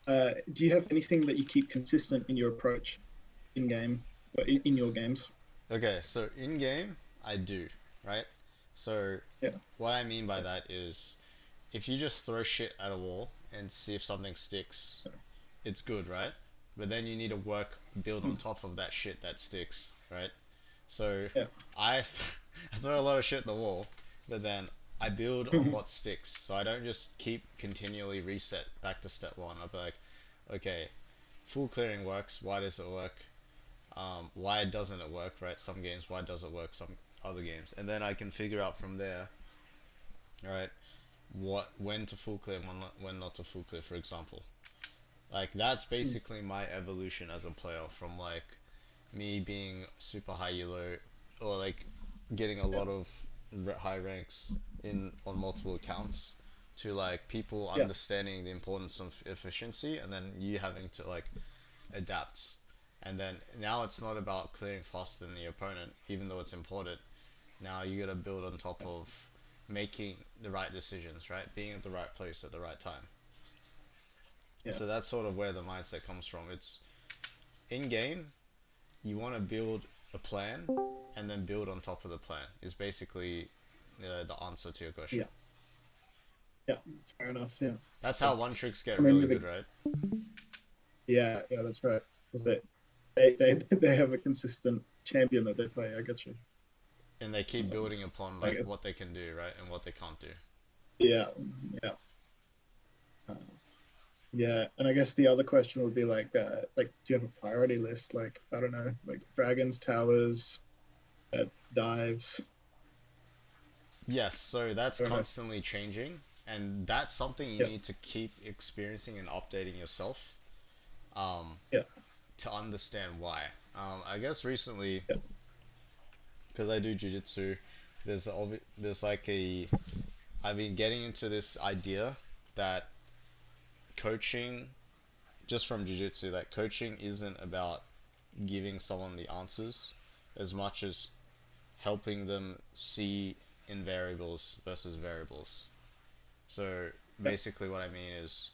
Do you have anything that you keep consistent in your approach in game, or in your games? Okay, so in game, I do, right? So Yeah. what I mean by that is if you just throw shit at a wall and see if something sticks, it's good, right? But then you need to build on Mm. top of that shit that sticks, right? So Yeah. I throw a lot of shit at the wall, but then I build on what sticks. So I don't just keep continually reset back to step one. I'll be like, okay, full clearing works. Why does it work? Why doesn't it work, right? Some games, why does it work? Some other games, and then I can figure out from there, right? When to full clear, when not to full clear, for example. Like that's Mm. basically my evolution as a player from like me being super high elo or like getting a Yeah. lot of high ranks in on multiple accounts to like people Yeah. understanding the importance of efficiency and then you having to like adapt. And then now it's not about clearing faster than the opponent, even though it's important. Now you gotta build on top of making the right decisions, right? Being at the right place at the right time. Yeah. So that's sort of where the mindset comes from. It's in game, you want to build a plan and then build on top of the plan, is basically the answer to your question. Yeah. Yeah. Fair enough. Yeah. That's Yeah. how one tricks I get mean, really with good, the, right? yeah, yeah, that's right. Is that they have a consistent champion that they play. I get you. And they keep Um, building upon I like guess. what they can do, right? And what they can't do. Yeah. Yeah. Uh, yeah, and I guess the other question would be like, do you have a priority list? Like, I don't know, like dragons, towers, dives. Yes, so that's I don't know. constantly changing, and that's something you Yeah, need to keep experiencing and updating yourself um, yeah, to understand why. I guess recently, yeah, because I do jujitsu, there's like a I've been getting into this idea that coaching, just from jiu-jitsu, that coaching isn't about giving someone the answers as much as helping them see in variables versus variables. So yeah, basically what I mean is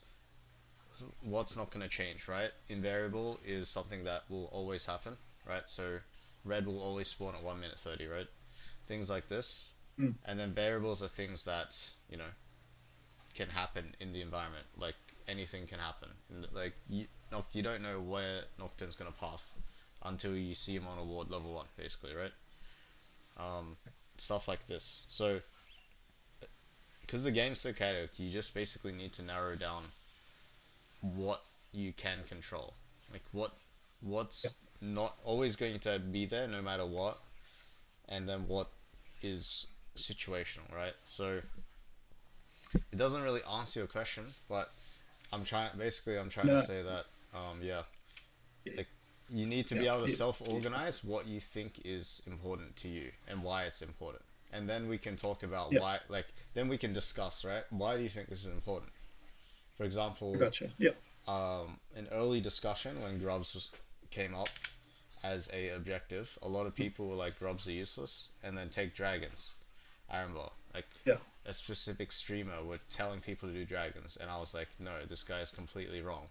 what's not going to change, right? Invariable is something that will always happen, right? So red will always spawn at 1 minute 30, right? Things like this. mm, And then variables are things that, you know, can happen in the environment. Like anything can happen. And like you don't know where Nocturne's gonna path until you see him on a ward level one, basically, right? Um, Stuff like this. So because the game's so chaotic, you just basically need to narrow down what you can control, like yeah, what's not always going to be there no matter what, and then what is situational, right? So it doesn't really answer your question, but I'm trying to no, say that yeah, yeah, like you need to yeah, be able to yeah, self-organize what you think is important to you and why it's important. And then we can talk about yeah, why, like, then we can discuss, right? Why do you think this is important? For I example, gotcha. Yeah, an early discussion when came up as a objective, a lot of people were like, Grubs are useless, and then take dragons. I remember, like, yeah. a specific streamer were telling people to do dragons, and I was like, no, this guy is completely wrong.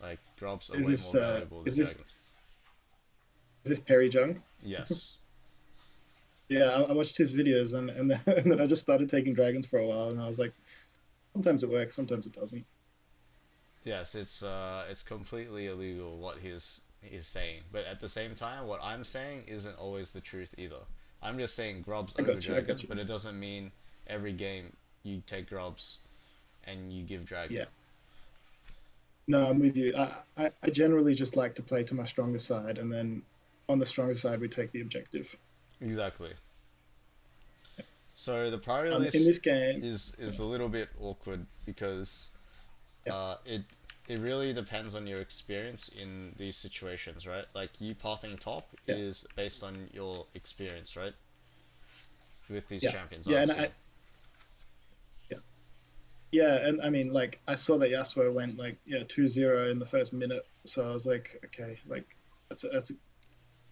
Like, Grubs are Is way this more valuable than is this dragons. is this Perry Jung? Yes. Yeah, I watched his videos and then I just started taking dragons for a while, and I was like, sometimes it works, sometimes it doesn't. Yes, it's completely illegal what he's saying, but at the same time, what I'm saying isn't always the truth either. I'm just saying grubs I over got you. I got dragon, you. but it doesn't mean every game you take grubs and you give dragon. Yeah. No, I'm with you. I generally just like to play to my stronger side, and then on the stronger side, we take the objective. Exactly. So the priority In list this game, is a little bit awkward because yeah, it it really depends on your experience in these situations, right? Like you pathing top yeah, is based on your experience, right? With these yeah, champions, I yeah, and assume. yeah, yeah, and I mean, like, I saw that Yasuo went like, yeah, 2-0 in the first minute, so I was like, okay, like that's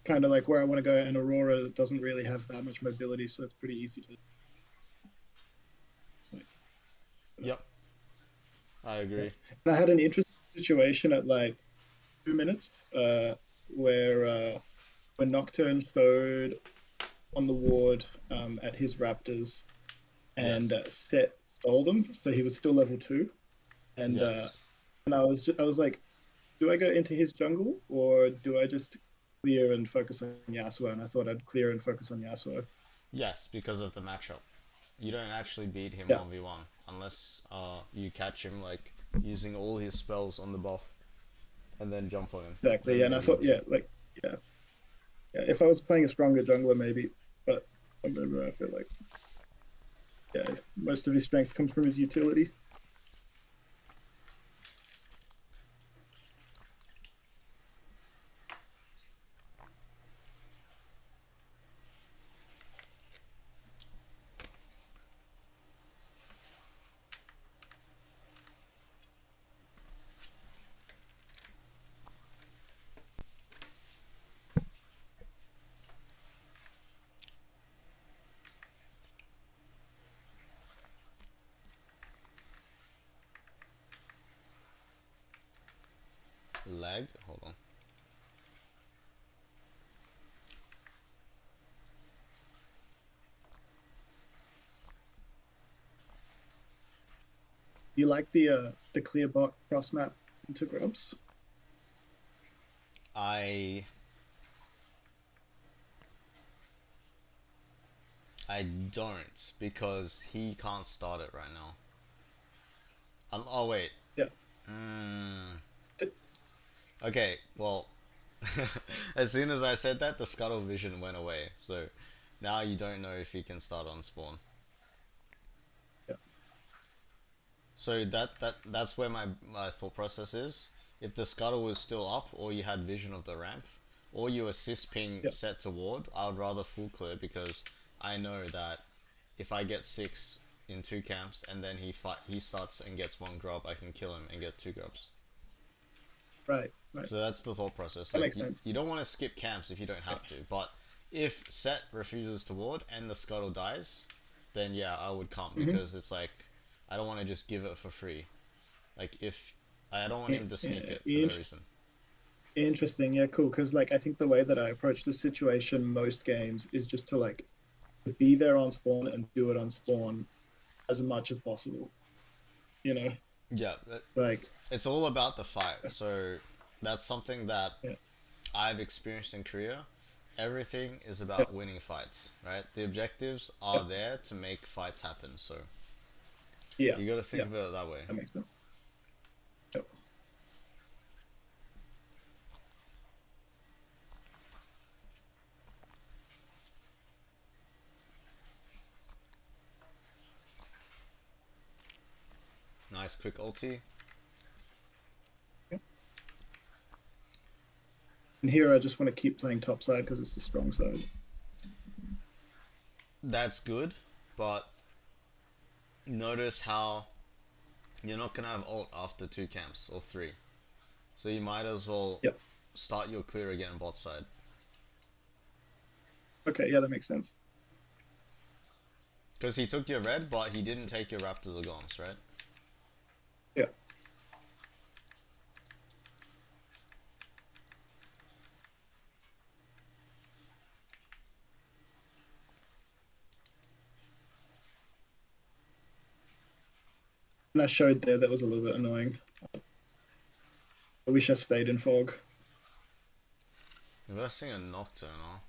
kind of like where I want to go. And Aurora doesn't really have that much mobility, so it's pretty easy to, like, Yep, I yeah. agree. And I had an interesting situation at like 2 minutes, where when Nocturne showed on the ward at his Raptors, and Yes. Set stole them, so he was still level two, and Yes. I was like, do I go into his jungle or do I just clear and focus on Yasuo? And I thought I'd clear and focus on Yasuo. Yes, because of the matchup. You don't actually beat him Yeah, 1v1 unless you catch him like using all his spells on the buff and then jump on him. exactly. Then Yeah, and I maybe. thought, yeah, yeah. If I was playing a stronger jungler, maybe, but I feel like, yeah, most of his strength comes from his utility. Lag? Hold on. You like the clear bot cross map into Grubs? I I don't because he can't start it right now. Oh wait. Yeah, Mm, okay, well, as soon as I said that, the scuttle vision went away. So now you don't know if he can start on spawn. yeah, So that's where my thought process is. If the scuttle was still up, or you had vision of the ramp, or you assist ping yeah. set to ward, I would rather full clear because I know that if I get six in two camps and then he starts and gets one grub, I can kill him and get two grubs. Right, right. So that's the thought process. That Like makes sense. you don't want to skip camps if you don't Yeah. have to, but if set refuses to ward and the scuttle dies, then yeah, I would come Mm-hmm. because it's like I don't want to just give it for free. Like if I don't want him to sneak Yeah, it for no reason. interesting. Yeah, cool. Because like I think the way that I approach this situation most games is just to like be there on spawn and do it on spawn as much as possible. You know, Yeah, like it's all about the fight. So that's something that yeah, I've experienced in Korea. Everything is yeah, about winning fights, right? The objectives yeah, are there to make fights happen. So yeah, you got to think yeah. of it that way. That makes sense. Yep. Nice quick ulti. Yep. And here I just want to keep playing top side because it's the strong side. That's good, but notice how you're not gonna have ult after two camps or three. So you might as well Yep. start your clear again bot side. Okay. Yeah, that makes sense. Because he took your red, but he didn't take your Raptors or Goms, right? Yeah. And I showed there that was a little bit annoying. I wish I stayed in fog. Investing a Nocturnal.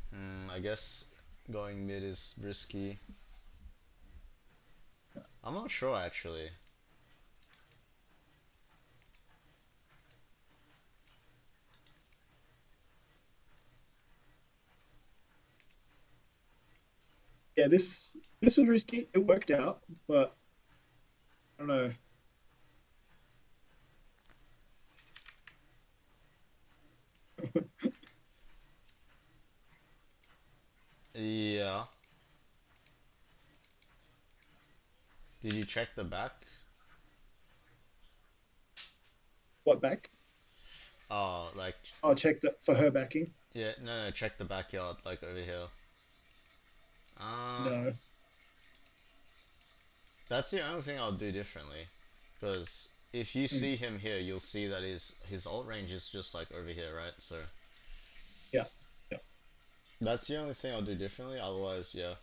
I guess going mid is risky. I'm not sure actually. Yeah, this was risky. It worked out, but I don't know. Yeah. Did you check the back? What back? Oh, like I'll check that for her backing. yeah, no, check the backyard, like over here. Uh, No. that's the only thing I'll do differently, because if you Mm. see him here, you'll see that his ult range is just like over here, right? So Yeah. Yeah. that's the only thing I'll do differently. Otherwise, yeah,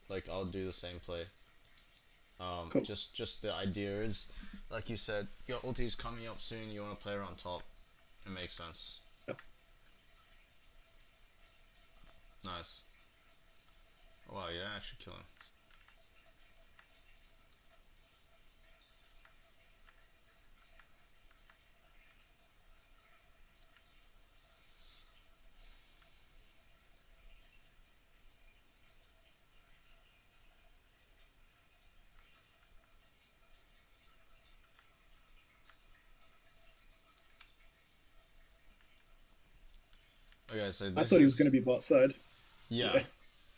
like I'll do the same play. Cool. Just the idea is, like you said, your ulti's coming up soon. You want to play her on top. It makes sense. Yeah. Nice. Wow, you didn't actually kill him. Okay, so I this thought he was going is to be bot side. yeah, Yeah.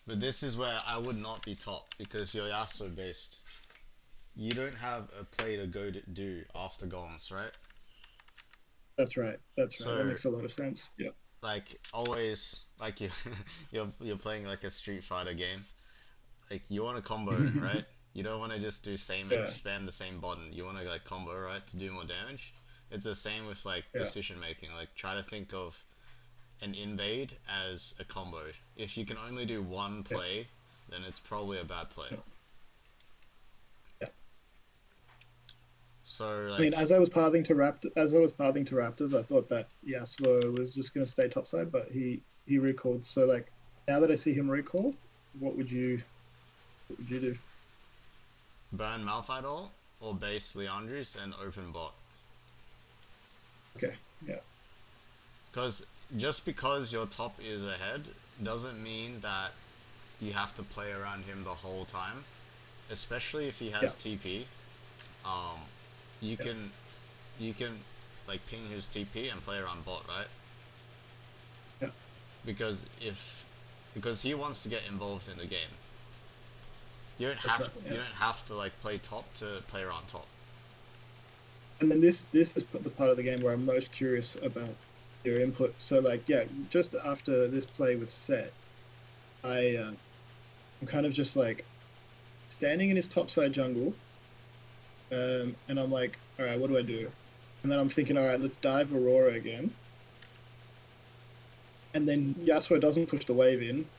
but this is where I would not be top because you're Yasuo based. You don't have a play to go to do after Golems, right? That's right. That's right. That So makes a lot of sense. Yeah. like always, like you you're playing like a Street Fighter game. Like you want to combo, right? You don't want to just do same Yeah. spam the same button. You want to like combo, right, to do more damage. It's the same with like Yeah. decision making. Like try to think of an invade as a combo. If you can only do one Yeah. play, then it's probably a bad play. Yeah. Yeah. So I mean, like as I was pathing to Raptors, I thought that Yasuo was just going to stay topside, but he recalled. So like now that I see him recall, what would you what would you do? burn Malphite or base Leandris and open bot. Okay. Yeah. Because just because your top is ahead doesn't mean that you have to play around him the whole time. Especially if he Yeah. has TP, um, you Yeah. can you can like ping his TP and play around bot, right? Yeah. Because if because he wants to get involved in the game. That's right. You Yeah. don't have to like play top to play around top. And then this is the part of the game where I'm most curious about your input. So like yeah, just after this play with Set, I'm kind of just like standing in his topside jungle, and I'm like, all right, what do I do? And then I'm thinking, all right, let's dive Aurora again. And then Yasuo doesn't push the wave in.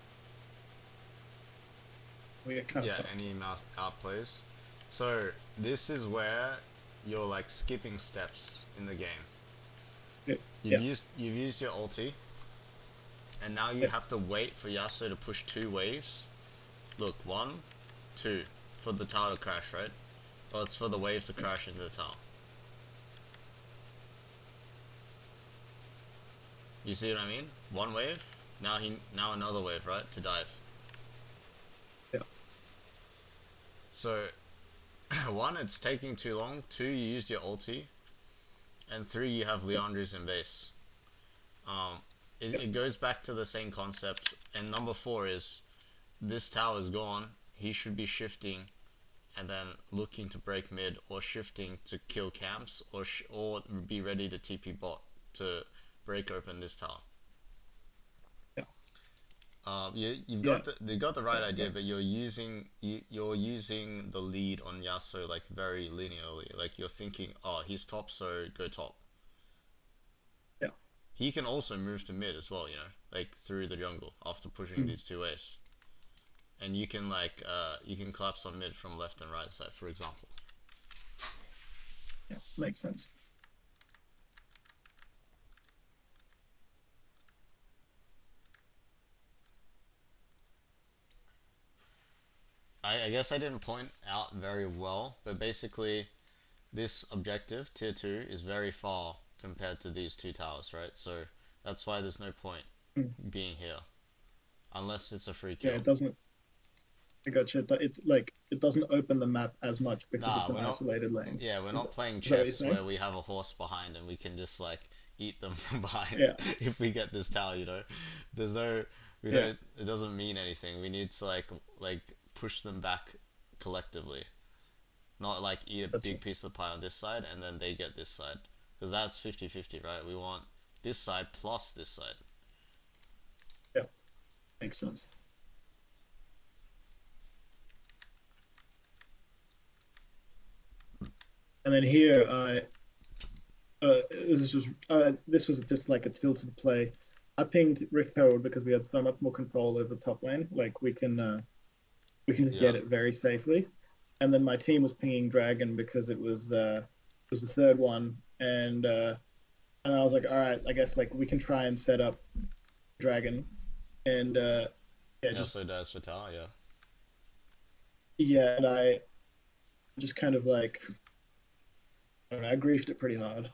We get kind of Yeah, fucked. any mouse outplays. So this is where you're like skipping steps in the game. Yeah, yeah, You've used your ulti, and now you yeah, have to wait for Yasuo to push two waves. Look, one, two, for the tower to crash, right? Or it's for the wave to crash into the tower. You see what I mean? One wave, now another wave, right? To dive. yeah, So one, it's taking too long. Two, you used your ulti, and three, you have yeah, Leandris in base. Um, yeah, it goes back to the same concept. And number four is this tower is gone. He should be shifting and then looking to break mid or shifting to kill camps or be ready to TP bot to break open this tower. yeah, You've yeah. got the right idea, Like, but you're using the lead on Yasuo like very linearly. Like you're thinking, oh, he's top, so go top. yeah, He can also move to mid as well, you know, like through the jungle after pushing mm, these two waves. And you can collapse on mid from left and right side, for example. yeah. Makes sense. I guess I didn't point out very well, but basically this objective, tier 2, is very far compared to these two towers, right? So that's why there's no point Mm. being here. Unless it's a free Yeah, kill. it doesn't. I got you. It doesn't open the map as much because it's Nah, an we're not isolated lane. yeah, we're not playing Is that what you're chess saying? where we have a horse behind and we can just like eat them from behind Yeah, if we get this tower, you know. There's no we yeah. don't it doesn't mean anything. We need to like push them back collectively. Not like eat a Gotcha. big piece of the pie on this side and then they get this side. Because that's 50-50, right? We want this side plus this side. Yeah, makes sense. And then here I this was just like a tilted play. I pinged Rift Herald because we had so much more control over top lane. Like we can just Yeah. get it very safely. And then my team was pinging Dragon because it was the third one, and I was like, all right, I guess like we can try and set up Dragon, and yeah, Yeah, just so does Vital, yeah. yeah, and I just kind of like I don't know, I griefed it pretty hard.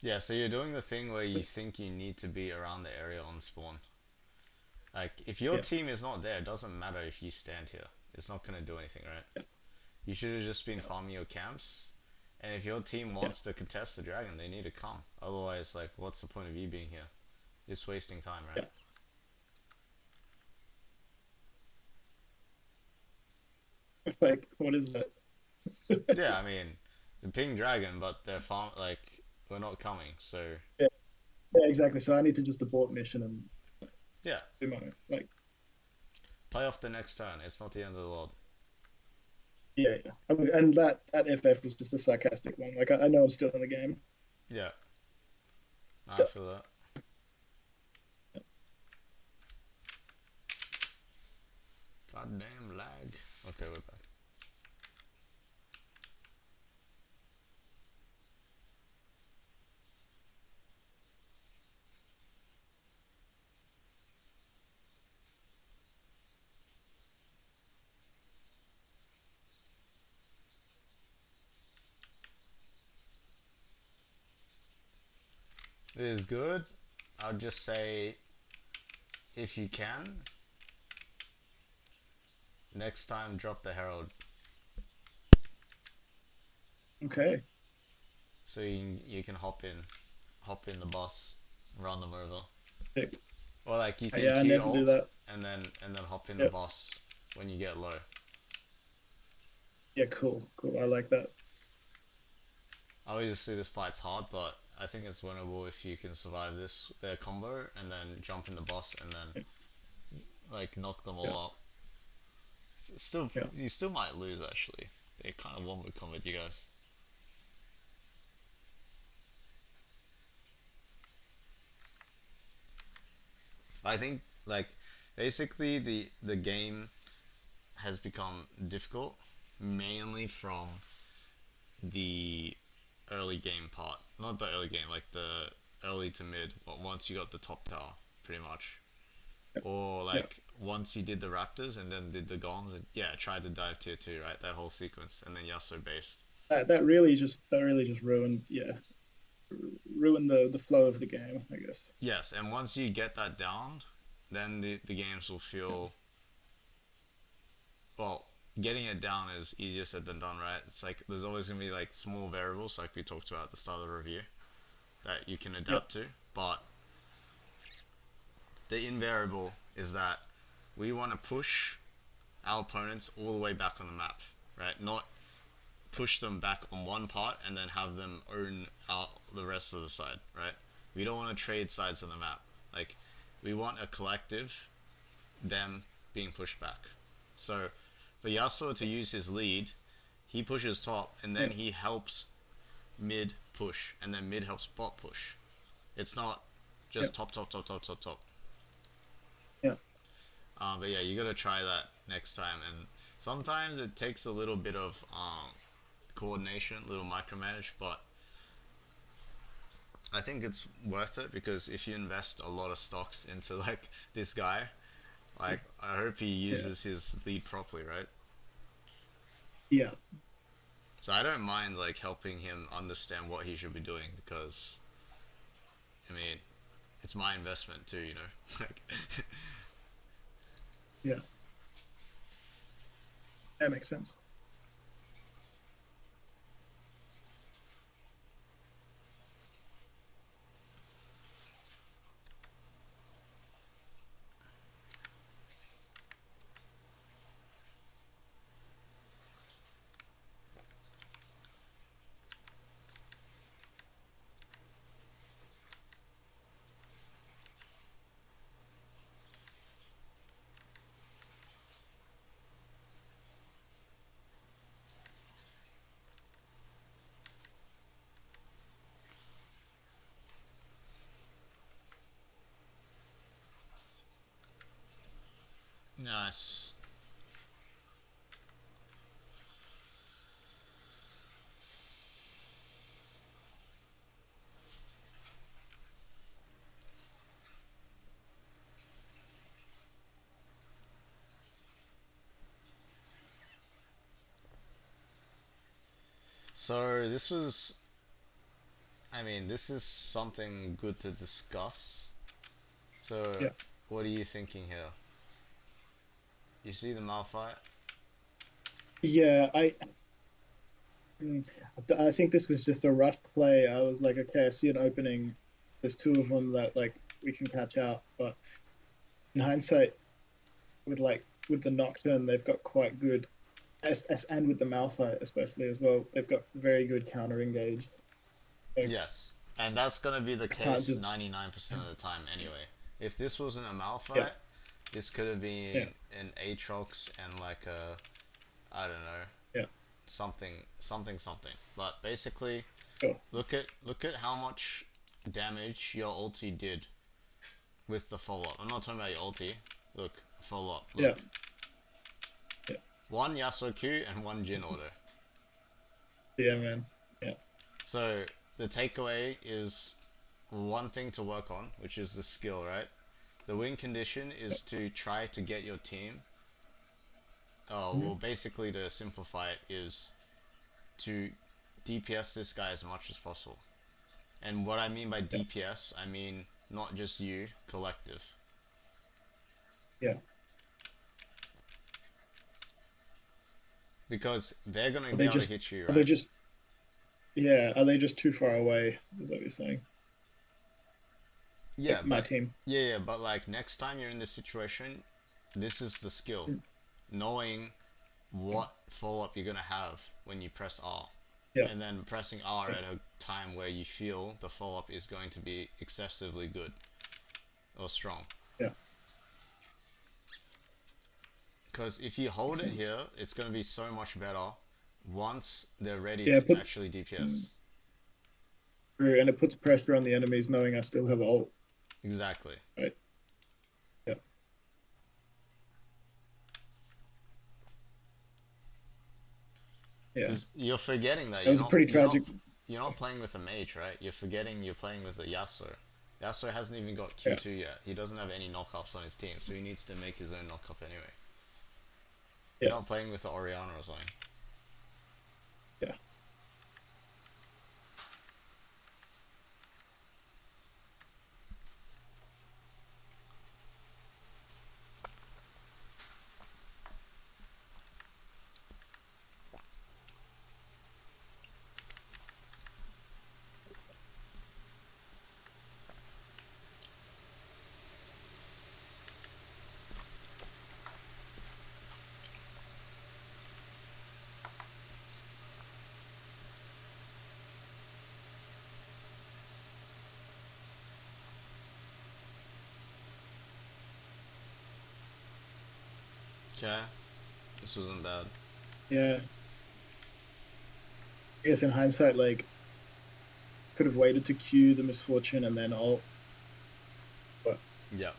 Yeah, so you're doing the thing where you think you need to be around the area on spawn. Like, if your Yeah, team is not there, it doesn't matter if you stand here. It's not gonna do anything, right? yeah, You should have just been farming your camps. And if your team yeah. wants to contest the dragon, they need to come. Otherwise, like, what's the point of you being here? It's wasting time, right? Yeah. Like, what is that? Yeah, I mean, the ping dragon, but they're farm like we're not coming. So Yeah, yeah, exactly. So I need to just abort mission and yeah, do my like, play off the next turn. It's not the end of the world. yeah, yeah. I mean, and that FF was just a sarcastic one. Like, I know I'm still in the game. Yeah, I Yeah. feel that. Goddamn lag. Okay, we're back. It is good. I'll just say if you can, next time drop the herald Okay. so you can hop in the boss, run them over. Sick. Or like you can Yeah, I Q never do alt that. and then hop in the Yeah. boss when you get low. Yeah. Cool. Cool. I like that. Obviously this fight's hard, but I think it's winnable if you can survive this their combo and then jump in the boss and then Yeah. like knock them Yeah. all out. Still, Yeah. you still might lose actually. They kind of one would come with you guys. I think like basically the game has become difficult mainly from the early game part. Not the early game, like the early to mid. But once you got the top tower, pretty much. Or Yeah. like once you did the Raptors and then did the Golems, and yeah, tried to dive tier two, right? That whole sequence, and then Yasuo based. That really just ruined ruined the flow of the game, I guess. Yes, and once you get that down, then the games will Yeah. feel well. Getting it down is easier said than done, right? It's like there's always gonna be like small variables, like we talked about at the start of the review, that you can Yeah. adapt to. But the invariable is that we want to push our opponents all the way back on the map, right? Not push them back on one part and then have them own out the rest of the side, right? We don't want to trade sides on the map. Like, we want a collective, them being pushed back. So, for Yasuo to use his lead, he pushes top and Yeah. then he helps mid push and then mid helps bot push. It's not Yeah. just top, top, top, top, top, top. Yeah. But yeah, you gotta try that next time. And sometimes it takes a little bit of coordination, a little micromanage, but I think it's worth it because if you invest a lot of stocks into like this guy, like I hope he Yeah. uses his lead properly, right? Yeah. So I don't mind like helping him understand what he should be doing because I mean it's my investment too, you know. Like Yeah. That makes sense. Nice. So this was, I mean, this is something good to discuss. So, Yeah. what are you thinking here? You see the Malphite? Yeah, I think this was just a rush play. I was like, okay, I see an opening. There's two of them that like we can catch out, but in hindsight, with the Nocturne, they've got quite good, and with the Malphite especially as well, they've got very good counter engage. Like Yes. And that's gonna be the I can't case just 99% of the time anyway. If this wasn't a yeah Malphite, this could have yeah been an Aatrox and like a, I don't know, yeah something. But basically, sure look at how much damage your ulti did with the follow up. I'm not talking about your ulti. Look, follow up. yeah Look, yeah one Yasuo Q and one Jin order. yeah man yeah So the takeaway is one thing to work on, which is the skill, right? The win condition yeah is to try to get your team. mhm, Well, basically to simplify it is to DPS this guy as much as possible. And what I mean by yeah DPS, I mean not just you, collective. yeah. Because they're gonna Are be they able to just hit you, are they right? just yeah are they just too far away? Is that what you're saying? Yeah, Like my but team. but like next time you're in this situation, this is the skill. Mm, Knowing what follow up you're gonna have when you press R. yeah And then pressing R yeah at a time where you feel the follow up is going to be excessively good or strong. yeah. Because if you hold Makes it sense. here, it's going to be so much better once they're ready Yeah, to put actually mm, DPS. through, and it puts pressure on the enemies knowing I still have ult. Exactly. Right. Yeah. Yeah. Because you're forgetting that That was a pretty tragic. you're not playing with a mage, right? You're forgetting you're playing with a Yasuo. Yasuo hasn't even got Yeah. Q2 yet. He doesn't have any knockups on his team, so he needs to make his own knockup anyway. You're Yeah. not playing with the Orianna or something. Yeah. Okay, this wasn't bad. Yeah. I guess in hindsight, like could have waited to cue the misfortune and then ult, but Yeah.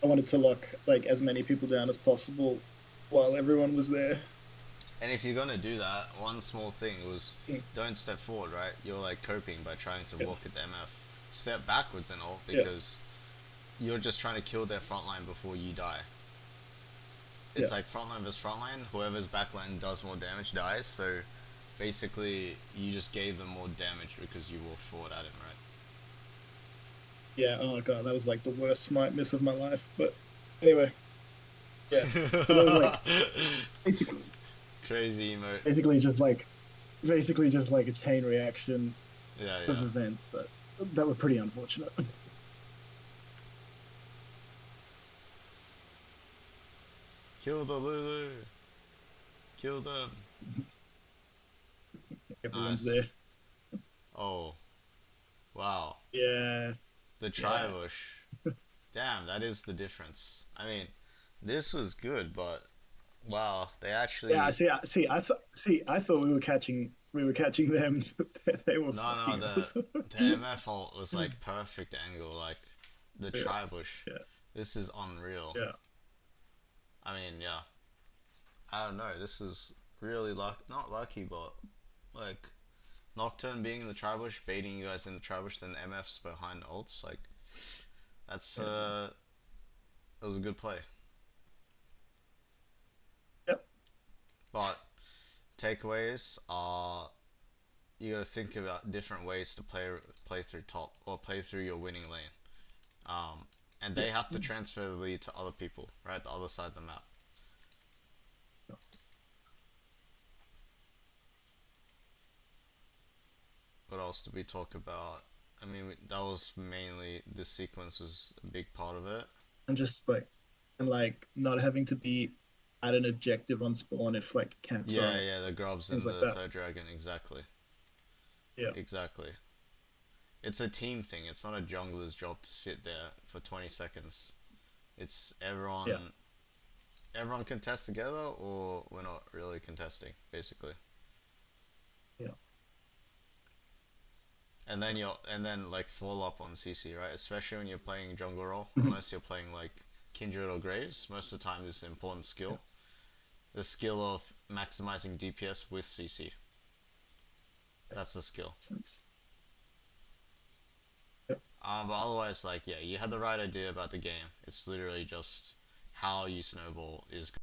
I wanted to lock like as many people down as possible while everyone was there. And if you're gonna do that, one small thing was Mm, don't step forward, right? You're like coping by trying to yeah. walk at the MF. Step backwards and all Yeah. because you're just trying to kill their frontline before you die. Yeah. It's like frontline versus frontline. Whoever's backline does more damage dies. So basically, you just gave them more damage because you walked forward at him, Yeah. Oh my god, that was like the worst smite miss of my life. But anyway, yeah. So there was right? like basically Crazy emote. basically just like basically just like a chain reaction Yeah, of yeah. events that were pretty unfortunate. Kill the Lulu. Kill them. Everyone's there. Nice. Oh, wow. Yeah, The yeah, Tribush. Damn, that is the difference. I mean, this was good, but wow, they yeah. actually I thought we were catching them. They were no, fucking the us. the MF ult was like perfect angle, like the Yeah, Tribush. yeah, This is unreal. yeah. I mean, yeah. I don't know. This is really not lucky, but like Nocturne being in the tribush, baiting you guys in the tribush, then MF's behind ults. Like that's Yeah. it was a good play. Yep. But takeaways are you gotta think about different ways to play through top or play through your winning lane. And Yeah. they have to transfer the lead to other people, right? The other side of the map. What else did we talk about? I mean, that was mainly this sequence was a big part of it. And just like and like not having to be at an objective on spawn if like camps are Yeah, up, yeah, the grubs things and like the that. third dragon, exactly. Yeah. Exactly. It's a team thing. It's not a jungler's job to sit there for 20 seconds. It's Yeah. everyone contest together or we're not really contesting, basically. Yeah. And then like fall up on CC, right? Especially when you're playing jungle role, Mhm. unless you're playing like Kindred or Graves, most of the time this is an important Yeah. skill. The skill of maximizing DPS with CC. That's the skill. Sense. Yeah. But otherwise, like, yeah, you had the right idea about the game. It's literally just how you snowball is